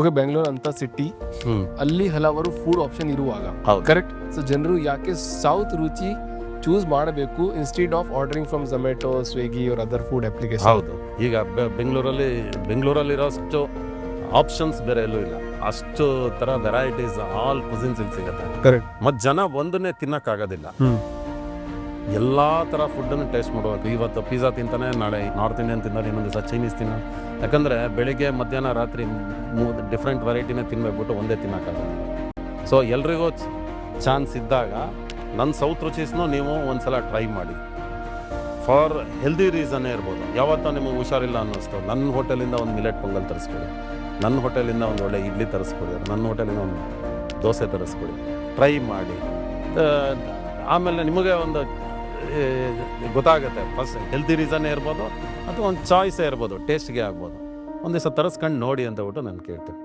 Okay, Bengaluru ಅಂತ city, ಅಲ್ಲಿ ಹಲವಾರು ಫುಡ್ ಆಪ್ಷನ್ ಇರುವಾಗ ಕರೆಕ್ಟ್. ಸೊ ಜನರು ಯಾಕೆ ಸೌತ್ ರುಚಿ ಚೂಸ್ ಮಾಡಬೇಕು instead of ordering from Zomato, Swiggy or other food application? ಹೌದು, ಈಗ ಬೆಂಗಳೂರಲ್ಲಿರೋಷ್ಟು ಆಪ್ಷನ್ಸ್ ಬೇರೆ ಎಲ್ಲೂ ಇಲ್ಲ. ಅಷ್ಟು ತರ ವೆರೈಟೀಸ್ ಆಲ್ ಕುಸಿನ್ಸ್ ಇಲ್ಲಿ ಸಿಗುತ್ತೆ. ಕರೆಕ್ಟ್. ಮತ್ತು ಜನ ಒಂದನ್ನೇ ತಿನ್ನಕ್ಕಾಗೋದಿಲ್ಲ, ಎಲ್ಲ ಥರ ಫುಡ್ಡನ್ನು ಟೇಸ್ಟ್ ಮಾಡಬೇಕು. ಇವತ್ತು ಪಿಜ್ಜಾ ತಿಂತಾನೆ, ನಾಳೆ ನಾರ್ತ್ ಇಂಡಿಯನ್ ತಿಂತಾರೆ, ಇನ್ನೊಂದು ದಿವಸ ಚೈನೀಸ್ ತಿನ್ನ. ಯಾಕಂದರೆ ಬೆಳಿಗ್ಗೆ ಮಧ್ಯಾಹ್ನ ರಾತ್ರಿ ಡಿಫ್ರೆಂಟ್ ವೆರೈಟಿನೇ ತಿನ್ನಬೇಕ್ಬಿಟ್ಟು ಒಂದೇ ತಿನ್ನೋಕ್ಕಾಗಲ್ಲ. ಸೊ ಎಲ್ರಿಗೂ ಚಾನ್ಸ್ ಇದ್ದಾಗ ನನ್ನ ಸೌತ್ ರುಚೀಸ್ನೂ ನೀವು ಒಂದ್ಸಲ ಟ್ರೈ ಮಾಡಿ. ಫಾರ್ ಹೆಲ್ದಿ ರೀಸನ್ನೇ ಇರ್ಬೋದು. ಯಾವತ್ತೂ ನಿಮಗೆ ಹುಷಾರಿಲ್ಲ ಅನ್ನಿಸ್ತು, ನನ್ನ ಹೋಟೆಲಿಂದ ಒಂದು ಮಿಲೆಟ್ ಪೊಂಗಲ್ ತರಿಸ್ಕೊಡಿ, ನನ್ನ ಹೋಟೆಲಿಂದ ಒಂದು ಒಳ್ಳೆ ಇಡ್ಲಿ ತರಿಸ್ಕೊಡಿ, ನನ್ನ ಹೋಟೆಲಿಂದ ಒಂದು ದೋಸೆ ತರಿಸ್ಕೊಡಿ, ಟ್ರೈ ಮಾಡಿ. ಆಮೇಲೆ ನಿಮಗೆ ಒಂದು ಗೊತ್ತಾಗುತ್ತೆ. ಫಸ್ಟ್ ಹೆಲ್ದಿ ರೀಸನ್ನೇ ಇರ್ಬೋದು ಅಥವಾ ಒಂದು ಚಾಯ್ಸೇ ಇರ್ಬೋದು, ಟೇಸ್ಟ್ಗೆ ಆಗ್ಬೋದು. ಒಂದು ದಿವಸ ತರಿಸ್ಕೊಂಡು ನೋಡಿ ಅಂತ ಬಿಟ್ಟು ನಾನು ಕೇಳ್ತೀನಿ.